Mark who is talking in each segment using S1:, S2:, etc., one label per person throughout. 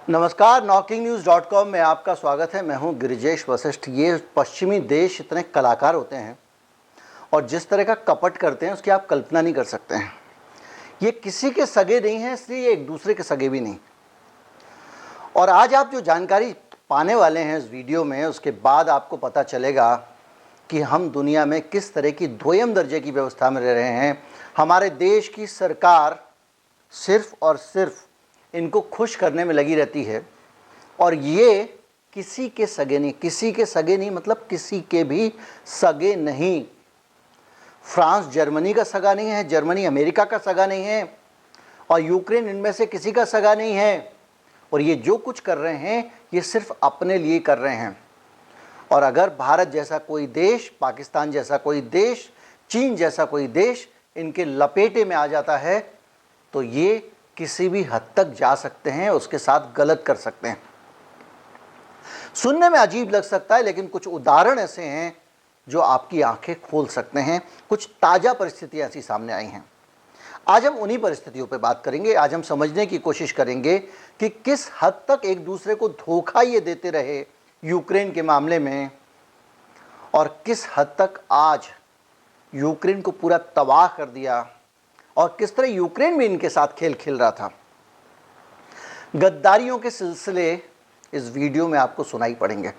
S1: नमस्कार, knocking-news.com में आपका स्वागत है। मैं हूं गिरिजेश वशिष्ठ। ये पश्चिमी देश इतने कलाकार होते हैं और जिस तरह का कपट करते हैं उसकी आप कल्पना नहीं कर सकते हैं। ये किसी के सगे नहीं हैं, इसलिए ये एक दूसरे के सगे भी नहीं। और आज आप जो जानकारी पाने वाले हैं इस वीडियो में, उसके बाद आपको पता चलेगा कि हम दुनिया में किस तरह की द्वितीय दर्जे की व्यवस्था में रह रहे हैं। हमारे देश की सरकार सिर्फ और सिर्फ इनको खुश करने में लगी रहती है और ये किसी के सगे नहीं, किसी के सगे नहीं मतलब किसी के भी सगे नहीं। फ्रांस जर्मनी का सगा नहीं है, जर्मनी अमेरिका का सगा नहीं है और यूक्रेन इनमें से किसी का सगा नहीं है। और ये जो कुछ कर रहे हैं ये सिर्फ अपने लिए कर रहे हैं। और अगर भारत जैसा कोई देश, पाकिस्तान जैसा कोई देश, चीन जैसा कोई देश इनके लपेटे में आ जाता है तो ये किसी भी हद तक जा सकते हैं, उसके साथ गलत कर सकते हैं। सुनने में अजीब लग सकता है लेकिन कुछ उदाहरण ऐसे हैं जो आपकी आंखें खोल सकते हैं। कुछ ताज़ा परिस्थितियां ऐसी सामने आई हैं। आज हम उन्हीं परिस्थितियों पर बात करेंगे। आज हम समझने की कोशिश करेंगे कि किस हद तक एक दूसरे को धोखा ये देते रहे यूक्रेन के मामले में और किस हद तक आज यूक्रेन को पूरा तबाह कर दिया और किस तरह यूक्रेन भी इनके साथ खेल खेल रहा था। गद्दारियों के सिलसिले इस वीडियो में आपको सुनाई पड़ेंगे।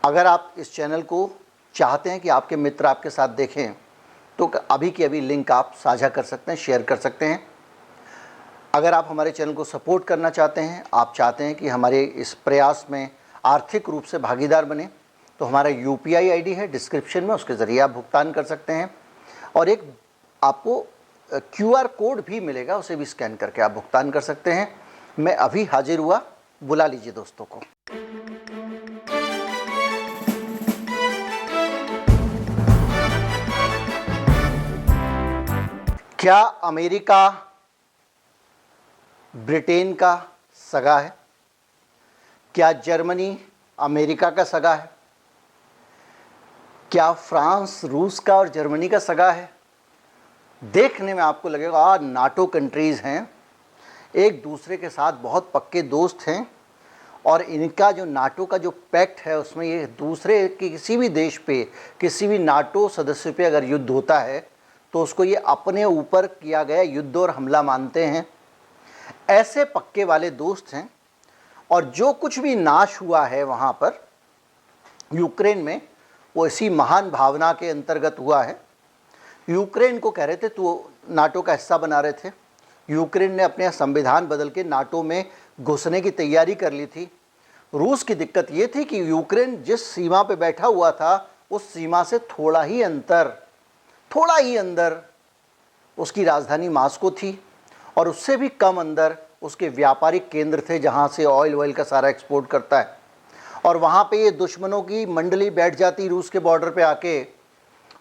S1: अगर आप इस चैनल को चाहते हैं कि आपके मित्र आपके साथ देखें तो अभी की अभी लिंक आप साझा कर सकते हैं, शेयर कर सकते हैं। अगर आप हमारे चैनल को सपोर्ट करना चाहते हैं, आप चाहते हैं कि हमारे इस प्रयास में आर्थिक रूप से भागीदार बने, तो हमारा UPI ID है डिस्क्रिप्शन में, उसके ज़रिए आप भुगतान कर सकते हैं। और एक आपको QR कोड भी मिलेगा, उसे भी स्कैन करके आप भुगतान कर सकते हैं। मैं अभी हाजिर हुआ, बुला लीजिए दोस्तों को। क्या अमेरिका ब्रिटेन का सगा है? क्या जर्मनी अमेरिका का सगा है? क्या फ्रांस रूस का और जर्मनी का सगा है? देखने में आपको लगेगा नाटो कंट्रीज़ हैं, एक दूसरे के साथ बहुत पक्के दोस्त हैं और इनका जो नाटो का जो पैक्ट है उसमें ये दूसरे के किसी भी देश पे, किसी भी नाटो सदस्य पे अगर युद्ध होता है तो उसको ये अपने ऊपर किया गया युद्ध और हमला मानते हैं। ऐसे पक्के वाले दोस्त हैं और जो कुछ भी नाश हुआ है वहाँ पर यूक्रेन में वो इसी महान भावना के अंतर्गत हुआ है। यूक्रेन को कह रहे थे तो नाटो का हिस्सा बना रहे थे। यूक्रेन ने अपने संविधान बदल के नाटो में घुसने की तैयारी कर ली थी। रूस की दिक्कत ये थी कि यूक्रेन जिस सीमा पे बैठा हुआ था उस सीमा से थोड़ा ही अंदर उसकी राजधानी मास्को थी और उससे भी कम अंदर उसके व्यापारिक केंद्र थे जहाँ से ऑयल का सारा एक्सपोर्ट करता है। और वहाँ पे ये दुश्मनों की मंडली बैठ जाती रूस के बॉर्डर पे आके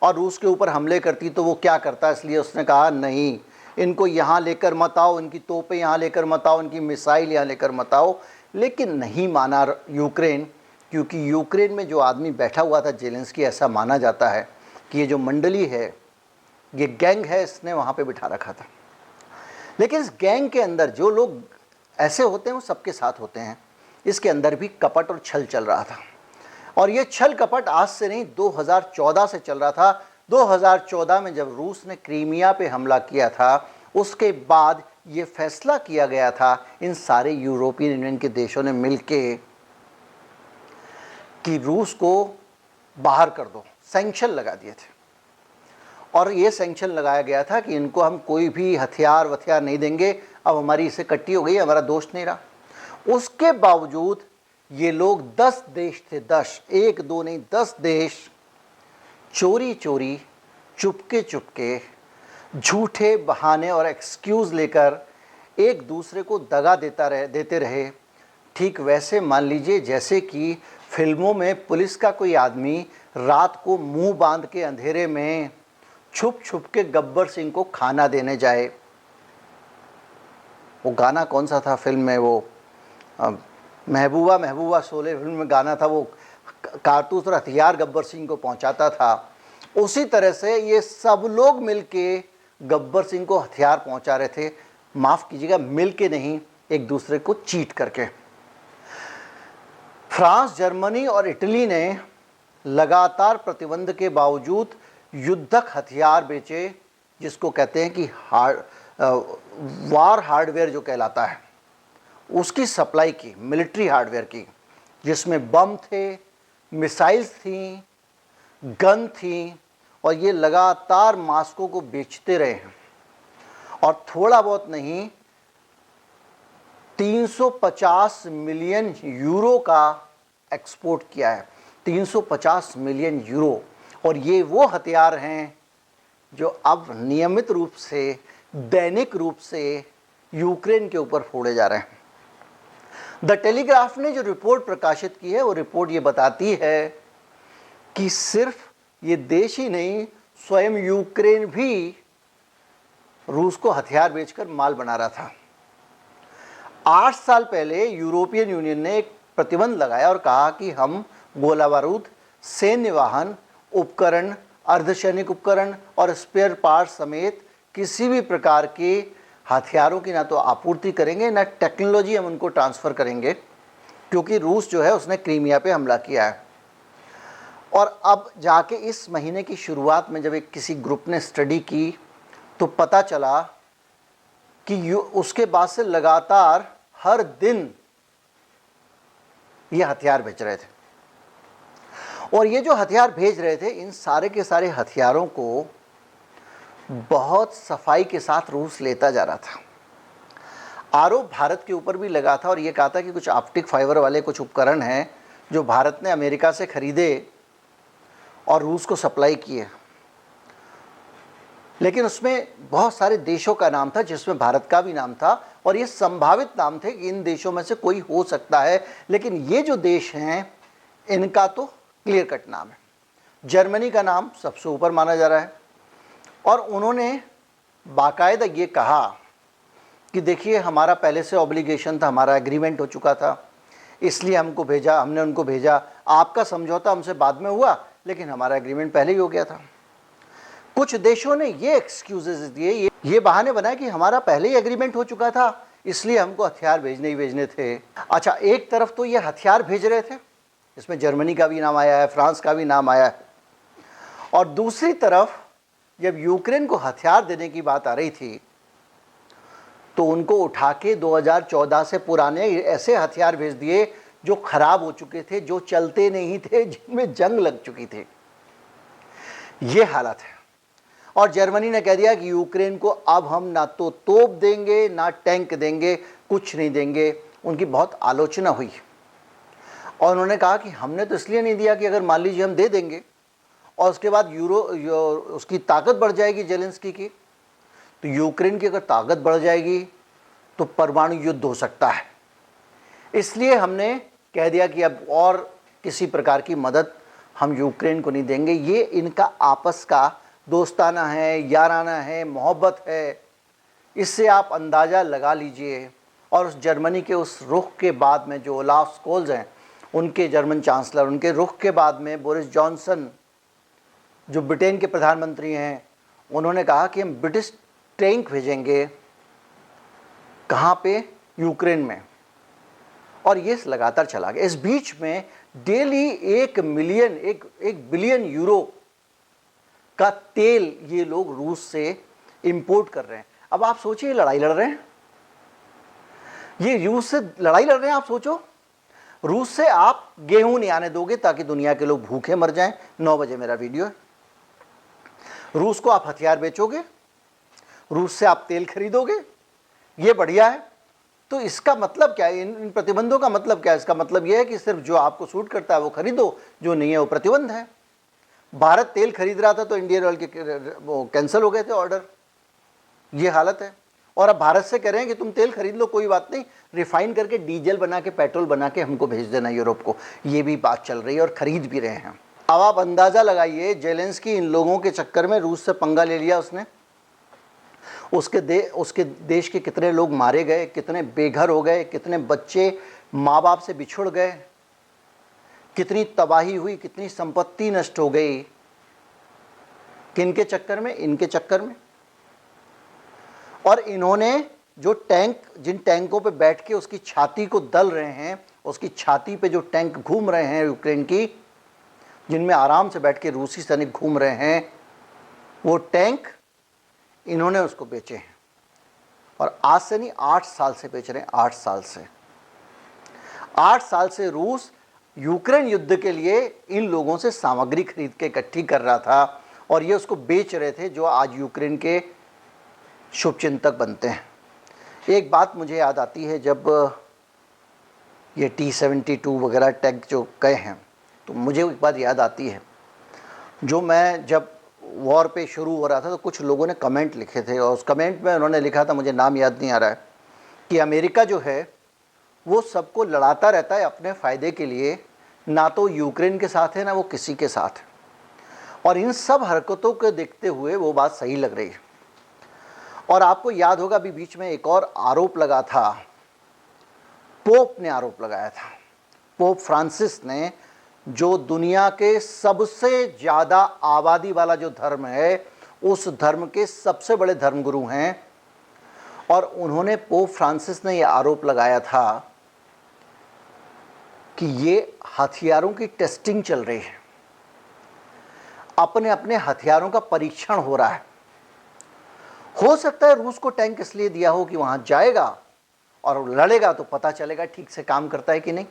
S1: और रूस के ऊपर हमले करती तो वो क्या करता, इसलिए उसने कहा नहीं, इनको यहाँ लेकर मत आओ, इनकी तोपें यहाँ लेकर मत आओ, इनकी मिसाइल यहाँ लेकर मत आओ। लेकिन नहीं माना यूक्रेन, क्योंकि यूक्रेन में जो आदमी बैठा हुआ था जेलेंस्की, ऐसा माना जाता है कि ये जो मंडली है, ये गैंग है, इसने वहाँ पे बिठा रखा था। लेकिन इस गैंग के अंदर जो लोग ऐसे होते हैं वो सबके साथ होते हैं। इसके अंदर भी कपट और छल चल रहा था और ये छल कपट आज से नहीं 2014 से चल रहा था। 2014 में जब रूस ने क्रीमिया पे हमला किया था उसके बाद ये फैसला किया गया था इन सारे यूरोपियन यूनियन के देशों ने मिलके कि रूस को बाहर कर दो, सैंक्शन लगा दिए थे। और ये सैंक्शन लगाया गया था कि इनको हम कोई भी हथियार नहीं देंगे, अब हमारी इसे कट्टी हो गई, हमारा दोष नहीं रहा। उसके बावजूद ये लोग 10 देश थे, 10, 1 2 नहीं 10 देश चोरी चुपके झूठे बहाने और एक्सक्यूज़ लेकर एक दूसरे को दगा देते रहे। ठीक वैसे मान लीजिए जैसे कि फिल्मों में पुलिस का कोई आदमी रात को मुंह बांध के अंधेरे में छुप के गब्बर सिंह को खाना देने जाए। वो गाना कौन सा था फिल्म में, वो महबूबा शोले फिल्म में गाना था, वो कारतूस और हथियार गब्बर सिंह को पहुंचाता था। उसी तरह से ये सब लोग मिलके गब्बर सिंह को हथियार पहुंचा रहे थे। माफ़ कीजिएगा, मिल के नहीं, एक दूसरे को चीट करके। फ्रांस, जर्मनी और इटली ने लगातार प्रतिबंध के बावजूद युद्धक हथियार बेचे, जिसको कहते हैं कि वार हार्डवेयर जो कहलाता है, उसकी सप्लाई की, मिलिट्री हार्डवेयर की, जिसमें बम थे, मिसाइल्स थी, गन थी, और ये लगातार मॉस्को को बेचते रहे हैं। और थोड़ा बहुत नहीं, 350 मिलियन यूरो का एक्सपोर्ट किया है, 350 मिलियन यूरो। और ये वो हथियार हैं जो अब नियमित रूप से, दैनिक रूप से यूक्रेन के ऊपर फोड़े जा रहे हैं। द टेलीग्राफ ने जो रिपोर्ट प्रकाशित की है, वो रिपोर्ट ये बताती है कि सिर्फ ये देश ही नहीं, स्वयं यूक्रेन भी रूस को हथियार बेचकर माल बना रहा था। 8 साल पहले यूरोपियन यूनियन ने एक प्रतिबंध लगाया और कहा कि हम गोला बारूद, सैन्य वाहन, उपकरण, अर्धसैनिक उपकरण और स्पेयर पार्ट्स समेत किसी भी प्रकार के हथियारों की ना तो आपूर्ति करेंगे, ना टेक्नोलॉजी हम उनको ट्रांसफ़र करेंगे, क्योंकि रूस जो है उसने क्रीमिया पे हमला किया है। और अब जाके इस महीने की शुरुआत में जब एक किसी ग्रुप ने स्टडी की तो पता चला कि उसके बाद से लगातार हर दिन ये हथियार भेज रहे थे। और ये जो हथियार भेज रहे थे, इन सारे के सारे हथियारों को बहुत सफाई के साथ रूस लेता जा रहा था। आरोप भारत के ऊपर भी लगा था और ये कहा था कि कुछ ऑप्टिक फाइबर वाले कुछ उपकरण हैं जो भारत ने अमेरिका से खरीदे और रूस को सप्लाई किए। लेकिन उसमें बहुत सारे देशों का नाम था, जिसमें भारत का भी नाम था, और ये संभावित नाम थे कि इन देशों में से कोई हो सकता है। लेकिन ये जो देश हैं, इनका तो क्लियर कट नाम है। जर्मनी का नाम सबसे ऊपर माना जा रहा है, और उन्होंने बाकायदा ये कहा कि देखिए, हमारा पहले से ऑब्लिगेशन था, हमारा एग्रीमेंट हो चुका था, इसलिए हमने उनको भेजा। आपका समझौता हमसे बाद में हुआ, लेकिन हमारा एग्रीमेंट पहले ही हो गया था। कुछ देशों ने ये एक्सक्यूजेस दिए, ये बहाने बनाए कि हमारा पहले ही एग्रीमेंट हो चुका था, इसलिए हमको हथियार भेजने ही भेजने थे। अच्छा, एक तरफ तो ये हथियार भेज रहे थे, इसमें जर्मनी का भी नाम आया है, फ्रांस का भी नाम आया है, और दूसरी तरफ जब यूक्रेन को हथियार देने की बात आ रही थी तो उनको उठा के 2014 से पुराने ऐसे हथियार भेज दिए जो खराब हो चुके थे, जो चलते नहीं थे, जिनमें जंग लग चुकी थी। ये हालत है। और जर्मनी ने कह दिया कि यूक्रेन को अब हम ना तो तोप देंगे, ना टैंक देंगे, कुछ नहीं देंगे। उनकी बहुत आलोचना हुई और उन्होंने कहा कि हमने तो इसलिए नहीं दिया कि अगर मान लीजिए हम दे देंगे और उसके बाद उसकी ताकत बढ़ जाएगी जेलेंस्की की, तो यूक्रेन की अगर ताकत बढ़ जाएगी तो परमाणु युद्ध हो सकता है। इसलिए हमने कह दिया कि अब और किसी प्रकार की मदद हम यूक्रेन को नहीं देंगे। ये इनका आपस का दोस्ताना है, याराना है, मोहब्बत है, इससे आप अंदाज़ा लगा लीजिए। और उस जर्मनी के उस रुख के बाद में जो ओलाफ स्कोल्ज हैं, उनके जर्मन चांसलर, उनके रुख के बाद में बोरिस जॉनसन जो ब्रिटेन के प्रधानमंत्री हैं, उन्होंने कहा कि हम ब्रिटिश टैंक भेजेंगे। कहाँ पे? यूक्रेन में। और ये लगातार चला गया। इस बीच में डेली 1 बिलियन यूरो का तेल ये लोग रूस से इंपोर्ट कर रहे हैं। अब आप सोचिए, लड़ाई लड़ रहे हैं, ये रूस से लड़ाई लड़ रहे हैं। आप सोचो, रूस से आप गेहूं नहीं आने दोगे ताकि दुनिया के लोग भूखे मर जाएं। 9 बजे मेरा वीडियो है। रूस को आप हथियार बेचोगे, रूस से आप तेल खरीदोगे, ये बढ़िया है। तो इसका मतलब क्या है? इन प्रतिबंधों का मतलब क्या है? इसका मतलब यह है कि सिर्फ जो आपको सूट करता है वो खरीदो, जो नहीं है वो प्रतिबंध है। भारत तेल खरीद रहा था तो इंडियन ऑयल के वो कैंसिल हो गए थे ऑर्डर। ये हालत है। और अब भारत से कह रहे हैं कि तुम तेल खरीद लो, कोई बात नहीं, रिफाइन करके डीजल बना के, पेट्रोल बना के हमको भेज देना यूरोप को। ये भी बात चल रही है और खरीद भी रहे हैं। अब आप अंदाज़ा लगाइए, जेलेंस्की इन लोगों के चक्कर में रूस से पंगा ले लिया उसने। उसके देश के कितने लोग मारे गए, कितने बेघर हो गए, कितने बच्चे माँ बाप से बिछुड़ गए, कितनी तबाही हुई, कितनी संपत्ति नष्ट हो गई। किनके चक्कर में? इनके चक्कर में। और इन्होंने जो टैंक, जिन टैंकों पे बैठ के उसकी छाती को दल रहे हैं, उसकी छाती पे जो टैंक घूम रहे हैं यूक्रेन की, जिनमें आराम से बैठ के रूसी सैनिक घूम रहे हैं, वो टैंक इन्होंने उसको बेचे हैं। और आज से नहीं, 8 साल से बेच रहे हैं। 8 साल से 8 साल से रूस यूक्रेन युद्ध के लिए इन लोगों से सामग्री खरीद के इकट्ठी कर रहा था और ये उसको बेच रहे थे, जो आज यूक्रेन के शुभचिंतक बनते हैं। एक बात मुझे याद आती है, जब ये T-72 वगैरह टैंक जो गए हैं, तो मुझे एक बात याद आती है, जो मैं जब वॉर पे शुरू हो रहा था तो कुछ लोगों ने कमेंट लिखे थे, और उस कमेंट में उन्होंने लिखा था, मुझे नाम याद नहीं आ रहा है, कि अमेरिका जो है वो सबको लड़ाता रहता है अपने फ़ायदे के लिए, ना तो यूक्रेन के साथ है ना वो किसी के साथ है। और इन सब हरकतों को देखते हुए वो बात सही लग रही है। और आपको याद होगा अभी बीच में एक और आरोप लगा था, पोप ने आरोप लगाया था। पोप फ्रांसिस ने, जो दुनिया के सबसे ज़्यादा आबादी वाला जो धर्म है, उस धर्म के सबसे बड़े धर्मगुरु हैं, और उन्होंने, पोप फ्रांसिस ने यह आरोप लगाया था कि ये हथियारों की टेस्टिंग चल रही है, अपने अपने हथियारों का परीक्षण हो रहा है। हो सकता है रूस को टैंक इसलिए दिया हो कि वहां जाएगा और लड़ेगा तो पता चलेगा ठीक से काम करता है कि नहीं।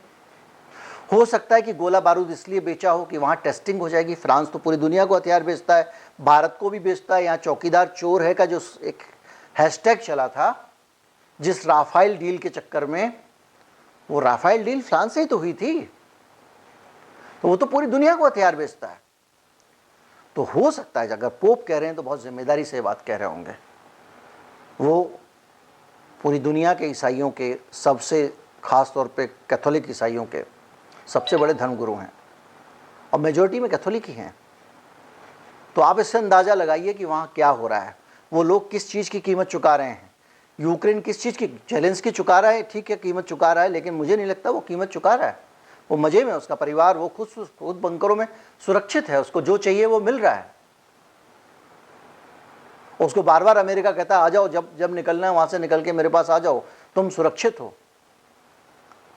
S1: हो सकता है कि गोला बारूद इसलिए बेचा हो कि वहां टेस्टिंग हो जाएगी। फ्रांस तो पूरी दुनिया को हथियार बेचता है, भारत को भी बेचता है। यहाँ चौकीदार चोर है का जो एक हैशटैग चला था, जिस राफेल डील के चक्कर में, वो राफेल डील फ्रांस से ही तो हुई थी, तो वो तो पूरी दुनिया को हथियार बेचता है। तो हो सकता है, अगर पोप कह रहे हैं तो बहुत जिम्मेदारी से बात कह रहे होंगे। वो पूरी दुनिया के ईसाइयों के, सबसे खास तौर पे कैथोलिक ईसाइयों के सबसे बड़े धर्मगुरु हैं, और मेजॉरिटी में कैथोलिक ही हैं। तो आप इससे अंदाज़ा लगाइए कि वहाँ क्या हो रहा है, वो लोग किस चीज़ की कीमत चुका रहे हैं। यूक्रेन किस चीज़ की, जेलेंस्की चुका रहा है, ठीक है कीमत चुका रहा है, लेकिन मुझे नहीं लगता वो कीमत चुका रहा है। वो मज़े में, उसका परिवार, वो खुद बंकरों में सुरक्षित है, उसको जो चाहिए वो मिल रहा है। उसको बार बार अमेरिका कहता है आ जाओ, जब जब निकलना है वहाँ से निकल के मेरे पास आ जाओ, तुम सुरक्षित हो।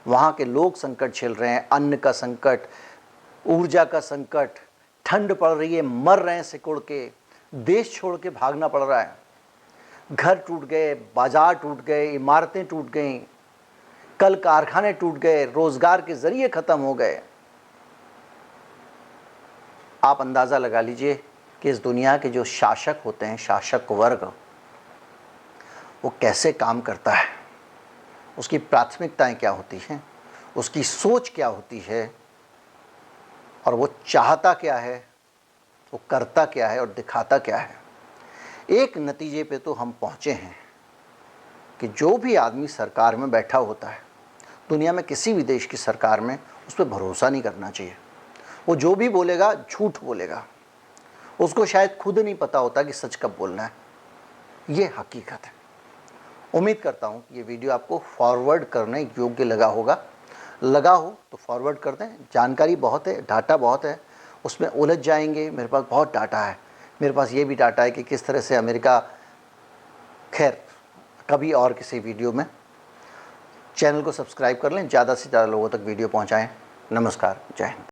S1: वहाँ के लोग संकट झेल रहे हैं, अन्न का संकट, ऊर्जा का संकट, ठंड पड़ रही है, मर रहे हैं सिकुड़ के, देश छोड़ के भागना पड़ रहा है। घर टूट गए, बाजार टूट गए, इमारतें टूट गईं, कल कारखाने टूट गए, रोजगार के जरिए खत्म हो गए। आप अंदाज़ा लगा लीजिए कि इस दुनिया के जो शासक होते हैं, शासक वर्ग, वो कैसे काम करता है, उसकी प्राथमिकताएं क्या होती हैं, उसकी सोच क्या होती है, और वो चाहता क्या है, वो करता क्या है और दिखाता क्या है। एक नतीजे पे तो हम पहुँचे हैं कि जो भी आदमी सरकार में बैठा होता है, दुनिया में किसी भी देश की सरकार में, उस पर भरोसा नहीं करना चाहिए। वो जो भी बोलेगा झूठ बोलेगा, उसको शायद खुद नहीं पता होता कि सच कब बोलना है। ये हकीकत है। उम्मीद करता हूँ कि ये वीडियो आपको फॉरवर्ड करने योग्य लगा होगा। लगा हो तो फॉरवर्ड कर दें। जानकारी बहुत है, डाटा बहुत है, उसमें उलझ जाएंगे। मेरे पास बहुत डाटा है, मेरे पास ये भी डाटा है कि किस तरह से अमेरिका, खैर कभी और किसी वीडियो में। चैनल को सब्सक्राइब कर लें, ज़्यादा से ज़्यादा लोगों तक वीडियो पहुँचाएँ। नमस्कार, जय हिंद।